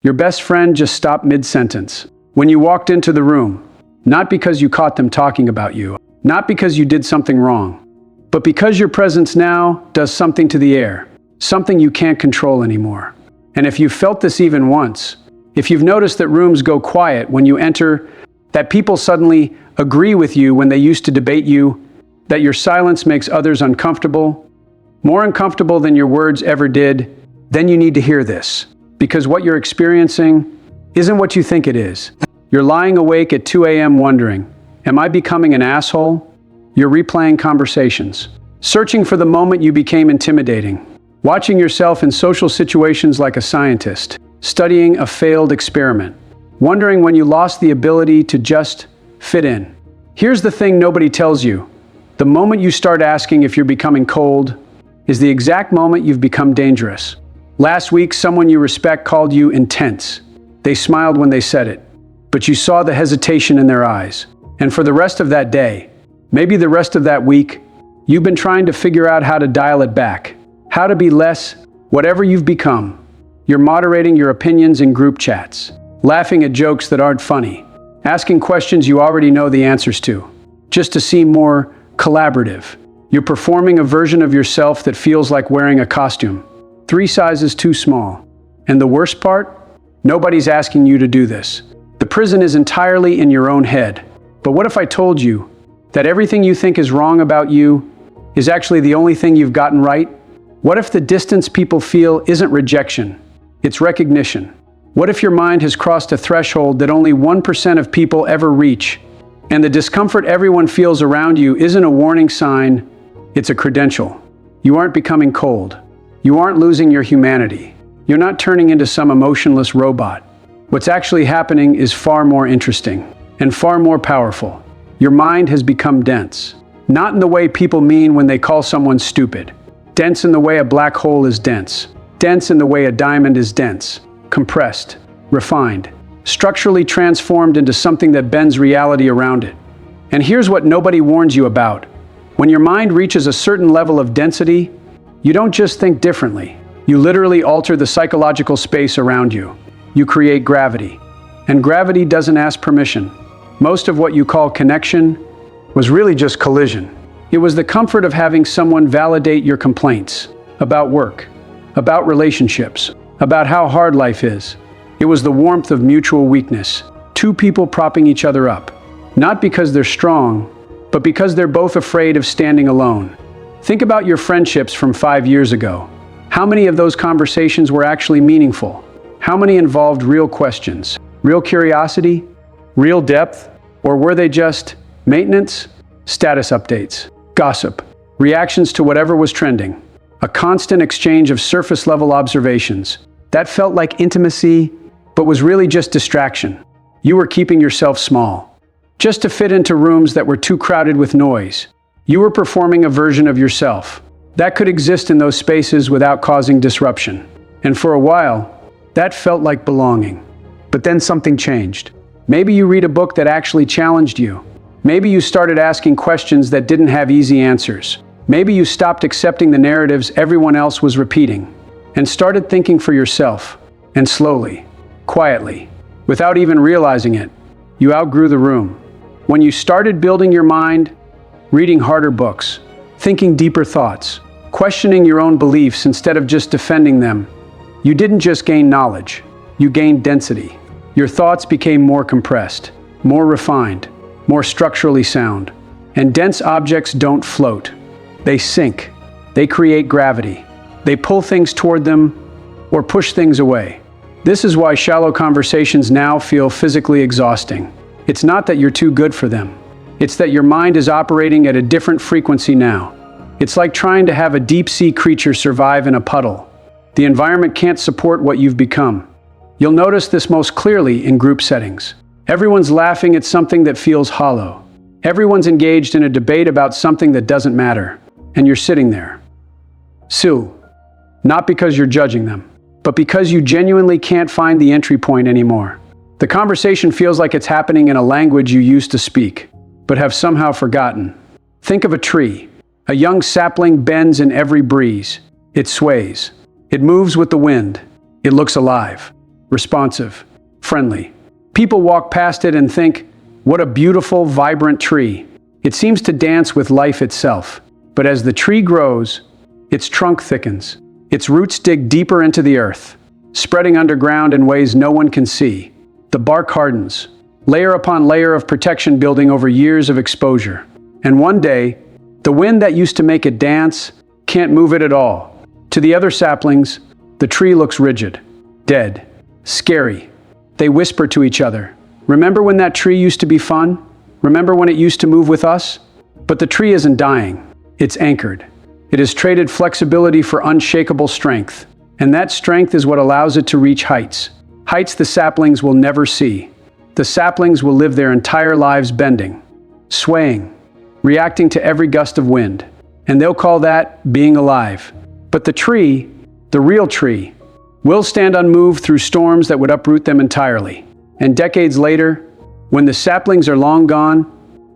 Your best friend just stopped mid-sentence. When you walked into the room, not because you caught them talking about you, not because you did something wrong, but because your presence now does something to the air, something you can't control anymore. And if you've felt this even once, if you've noticed that rooms go quiet when you enter, that people suddenly agree with you when they used to debate you, that your silence makes others uncomfortable, more uncomfortable than your words ever did, then you need to hear this. Because what you're experiencing isn't what you think it is. You're lying awake at 2 a.m. wondering, am I becoming an asshole? You're replaying conversations, searching for the moment you became intimidating, watching yourself in social situations like a scientist, studying a failed experiment, wondering when you lost the ability to just fit in. Here's the thing nobody tells you. The moment you start asking if you're becoming cold is the exact moment you've become dangerous. Last week, someone you respect called you intense. They smiled when they said it, but you saw the hesitation in their eyes. And for the rest of that day, maybe the rest of that week, you've been trying to figure out how to dial it back, how to be less, whatever you've become. You're moderating your opinions in group chats, laughing at jokes that aren't funny, asking questions you already know the answers to, just to seem more collaborative. You're performing a version of yourself that feels like wearing a costume, 3 sizes too small. And the worst part? Nobody's asking you to do this. The prison is entirely in your own head. But what if I told you that everything you think is wrong about you is actually the only thing you've gotten right? What if the distance people feel isn't rejection, it's recognition? What if your mind has crossed a threshold that only 1% of people ever reach, and the discomfort everyone feels around you isn't a warning sign, it's a credential? You aren't becoming cold. You aren't losing your humanity. You're not turning into some emotionless robot. What's actually happening is far more interesting and far more powerful. Your mind has become dense. Not in the way people mean when they call someone stupid. Dense in the way a black hole is dense. Dense in the way a diamond is dense. Compressed, refined, structurally transformed into something that bends reality around it. And here's what nobody warns you about. When your mind reaches a certain level of density, you don't just think differently. You literally alter the psychological space around you. You create gravity. And gravity doesn't ask permission. Most of what you call connection was really just collision. It was the comfort of having someone validate your complaints about work, about relationships, about how hard life is. It was the warmth of mutual weakness, 2 people propping each other up. Not because they're strong, but because they're both afraid of standing alone. Think about your friendships from 5 years ago. How many of those conversations were actually meaningful? How many involved real questions, real curiosity, real depth? Or were they just maintenance, status updates, gossip, reactions to whatever was trending? A constant exchange of surface-level observations. That felt like intimacy, but was really just distraction. You were keeping yourself small, just to fit into rooms that were too crowded with noise. You were performing a version of yourself that could exist in those spaces without causing disruption. And for a while, that felt like belonging. But then something changed. Maybe you read a book that actually challenged you. Maybe you started asking questions that didn't have easy answers. Maybe you stopped accepting the narratives everyone else was repeating and started thinking for yourself. And slowly, quietly, without even realizing it, you outgrew the room. When you started building your mind, reading harder books, thinking deeper thoughts, questioning your own beliefs instead of just defending them, you didn't just gain knowledge, you gained density. Your thoughts became more compressed, more refined, more structurally sound. And dense objects don't float. They sink. They create gravity. They pull things toward them or push things away. This is why shallow conversations now feel physically exhausting. It's not that you're too good for them. It's that your mind is operating at a different frequency now. It's like trying to have a deep-sea creature survive in a puddle. The environment can't support what you've become. You'll notice this most clearly in group settings. Everyone's laughing at something that feels hollow. Everyone's engaged in a debate about something that doesn't matter. And you're sitting there. Still, not because you're judging them, but because you genuinely can't find the entry point anymore. The conversation feels like it's happening in a language you used to speak, but have somehow forgotten. Think of a tree. A young sapling bends in every breeze. It sways. It moves with the wind. It looks alive. responsive, friendly. People walk past it and think, what a beautiful, vibrant tree. It seems to dance with life itself. But as the tree grows, its trunk thickens. Its roots dig deeper into the earth, spreading underground in ways no one can see. The bark hardens, layer upon layer of protection building over years of exposure. And one day, the wind that used to make it dance can't move it at all. To the other saplings, the tree looks rigid, dead, scary. They whisper to each other, "Remember when that tree used to be fun? Remember when it used to move with us?" But the tree isn't dying. It's anchored. It has traded flexibility for unshakable strength. And that strength is what allows it to reach heights. Heights the saplings will never see. The saplings will live their entire lives bending, swaying, reacting to every gust of wind. And they'll call that being alive. But the tree, the real tree, will stand unmoved through storms that would uproot them entirely. And decades later, when the saplings are long gone,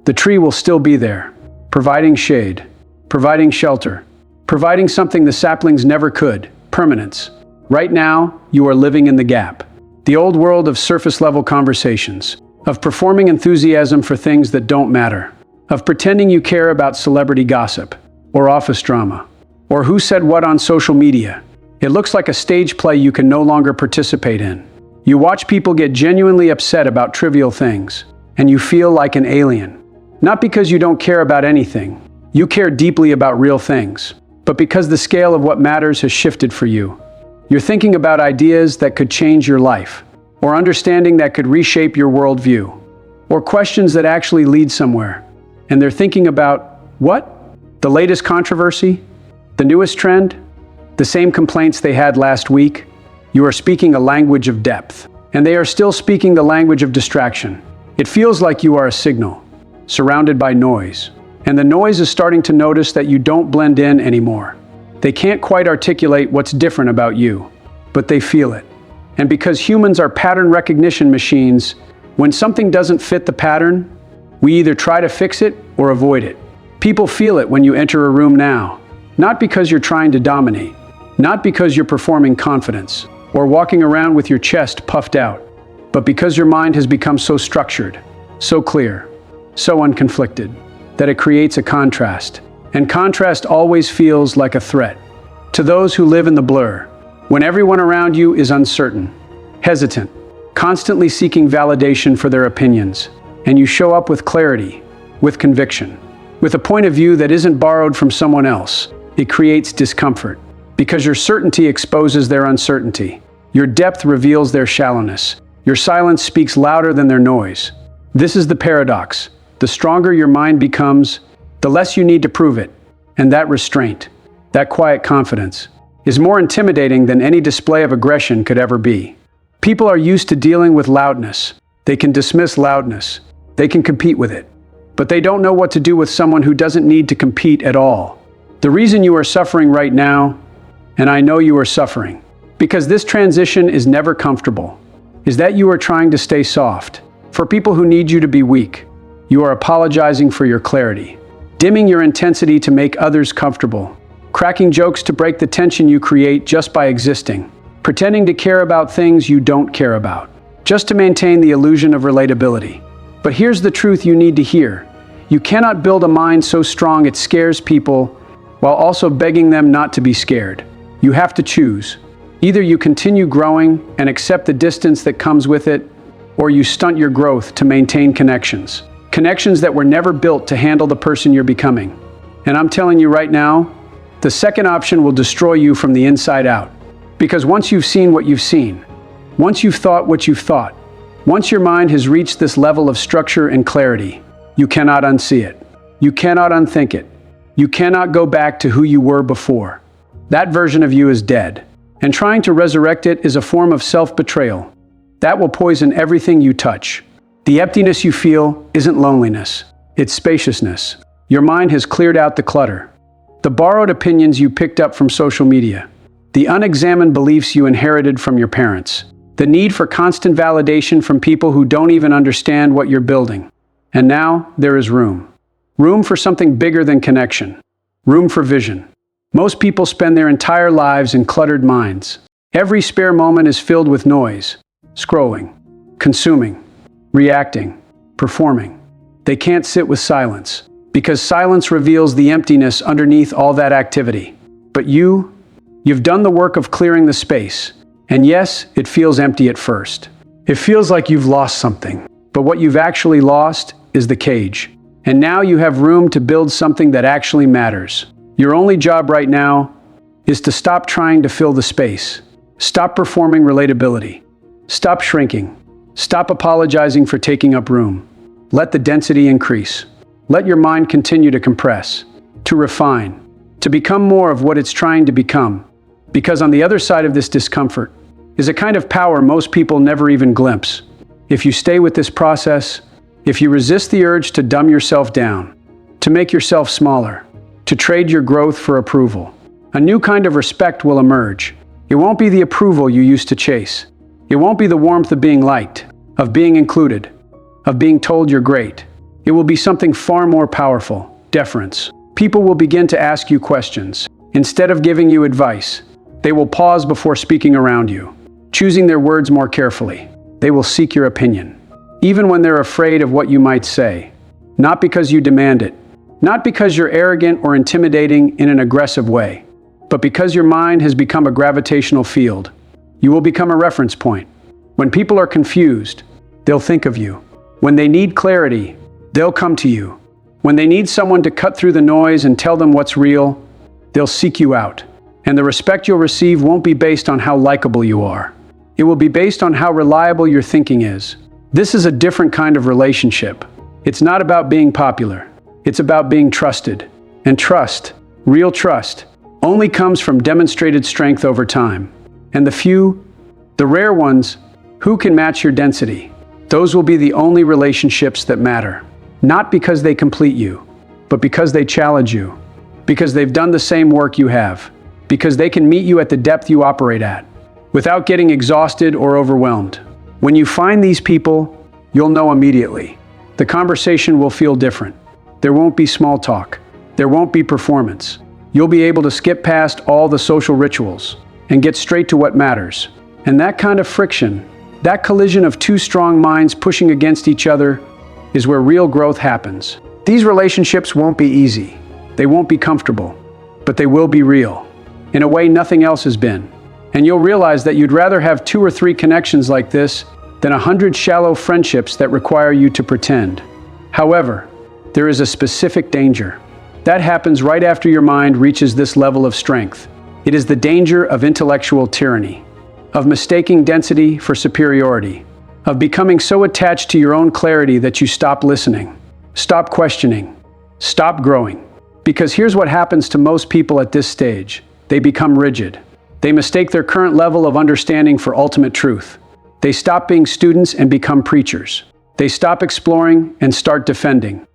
the tree will still be there, providing shade, providing shelter, providing something the saplings never could, permanence. Right now, you are living in the gap. The old world of surface-level conversations, of performing enthusiasm for things that don't matter, of pretending you care about celebrity gossip, or office drama, or who said what on social media. It looks like a stage play you can no longer participate in. You watch people get genuinely upset about trivial things, and you feel like an alien. Not because you don't care about anything. You care deeply about real things, but because the scale of what matters has shifted for you. You're thinking about ideas that could change your life, or understanding that could reshape your worldview, or questions that actually lead somewhere. And they're thinking about, what? The latest controversy? The newest trend? The same complaints they had last week? You are speaking a language of depth, and they are still speaking the language of distraction. It feels like you are a signal, surrounded by noise. And the noise is starting to notice that you don't blend in anymore. They can't quite articulate what's different about you, but they feel it. And because humans are pattern recognition machines, when something doesn't fit the pattern, we either try to fix it or avoid it. People feel it when you enter a room now, not because you're trying to dominate, not because you're performing confidence, or walking around with your chest puffed out, but because your mind has become so structured, so clear, so unconflicted, that it creates a contrast. And contrast always feels like a threat. To those who live in the blur, when everyone around you is uncertain, hesitant, constantly seeking validation for their opinions, and you show up with clarity, with conviction, with a point of view that isn't borrowed from someone else, it creates discomfort. Because your certainty exposes their uncertainty. Your depth reveals their shallowness. Your silence speaks louder than their noise. This is the paradox. The stronger your mind becomes, the less you need to prove it. And that restraint, that quiet confidence, is more intimidating than any display of aggression could ever be. People are used to dealing with loudness. They can dismiss loudness. They can compete with it. But they don't know what to do with someone who doesn't need to compete at all. The reason you are suffering right now, and I know you are suffering, because this transition is never comfortable, is that you are trying to stay soft. For people who need you to be weak, you are apologizing for your clarity, dimming your intensity to make others comfortable, cracking jokes to break the tension you create just by existing, pretending to care about things you don't care about, just to maintain the illusion of relatability. But here's the truth you need to hear. You cannot build a mind so strong it scares people while also begging them not to be scared. You have to choose. Either you continue growing and accept the distance that comes with it, or you stunt your growth to maintain connections. Connections that were never built to handle the person you're becoming. And I'm telling you right now, the second option will destroy you from the inside out. Because once you've seen what you've seen, once you've thought what you've thought, once your mind has reached this level of structure and clarity, you cannot unsee it. You cannot unthink it. You cannot go back to who you were before. That version of you is dead, and trying to resurrect it is a form of self-betrayal. That will poison everything you touch. The emptiness you feel isn't loneliness, it's spaciousness. Your mind has cleared out the clutter. The borrowed opinions you picked up from social media, the unexamined beliefs you inherited from your parents, the need for constant validation from people who don't even understand what you're building. And now, there is room. Room for something bigger than connection. Room for vision. Most people spend their entire lives in cluttered minds, Every spare moment is filled with noise, scrolling, consuming, reacting, performing. They can't sit with silence, because silence reveals the emptiness underneath all that activity. But you've done the work of clearing the space, and yes, it feels empty at first. It feels like you've lost something, but what you've actually lost is the cage. And now you have room to build something that actually matters. Your only job right now is to stop trying to fill the space. Stop performing relatability. Stop shrinking. Stop apologizing for taking up room. Let the density increase. Let your mind continue to compress, to refine, to become more of what it's trying to become. Because on the other side of this discomfort is a kind of power most people never even glimpse. If you stay with this process, if you resist the urge to dumb yourself down, to make yourself smaller, to trade your growth for approval, a new kind of respect will emerge. It won't be the approval you used to chase. It won't be the warmth of being liked, of being included, of being told you're great. It will be something far more powerful, deference. People will begin to ask you questions. Instead of giving you advice, they will pause before speaking around you, choosing their words more carefully. They will seek your opinion, even when they're afraid of what you might say. Not because you demand it, not because you're arrogant or intimidating in an aggressive way, but because your mind has become a gravitational field. You will become a reference point. When people are confused, they'll think of you. When they need clarity, they'll come to you. When they need someone to cut through the noise and tell them what's real, they'll seek you out. And the respect you'll receive won't be based on how likable you are. It will be based on how reliable your thinking is. This is a different kind of relationship. It's not about being popular. It's about being trusted. And trust, real trust, only comes from demonstrated strength over time. And the few, the rare ones, who can match your density, those will be the only relationships that matter. Not because they complete you, but because they challenge you. Because they've done the same work you have. Because they can meet you at the depth you operate at, without getting exhausted or overwhelmed. When you find these people, you'll know immediately. The conversation will feel different. There won't be small talk. There won't be performance. You'll be able to skip past all the social rituals and get straight to what matters. And that kind of friction, that collision of two strong minds pushing against each other, is where real growth happens. These relationships won't be easy. They won't be comfortable, but they will be real, in a way nothing else has been. And you'll realize that you'd rather have 2 or 3 connections like this than 100 shallow friendships that require you to pretend. However, there is a specific danger. That happens right after your mind reaches this level of strength. It is the danger of intellectual tyranny, of mistaking density for superiority, of becoming so attached to your own clarity that you stop listening, stop questioning, stop growing. Because here's what happens to most people at this stage. They become rigid. They mistake their current level of understanding for ultimate truth. They stop being students and become preachers. They stop exploring and start defending.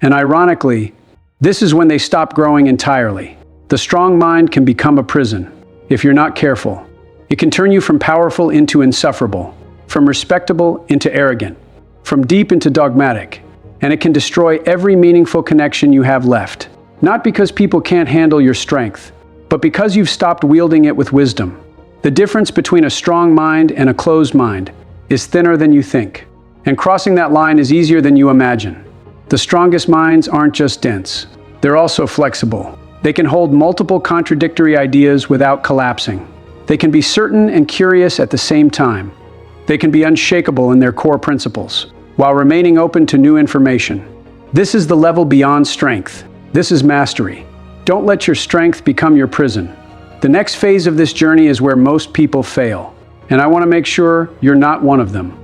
And ironically, this is when they stop growing entirely. The strong mind can become a prison, if you're not careful. It can turn you from powerful into insufferable, from respectable into arrogant, from deep into dogmatic, and it can destroy every meaningful connection you have left. Not because people can't handle your strength, but because you've stopped wielding it with wisdom. The difference between a strong mind and a closed mind is thinner than you think, and crossing that line is easier than you imagine. The strongest minds aren't just dense, they're also flexible. They can hold multiple contradictory ideas without collapsing. They can be certain and curious at the same time. They can be unshakable in their core principles, while remaining open to new information. This is the level beyond strength. This is mastery. Don't let your strength become your prison. The next phase of this journey is where most people fail, and I want to make sure you're not one of them.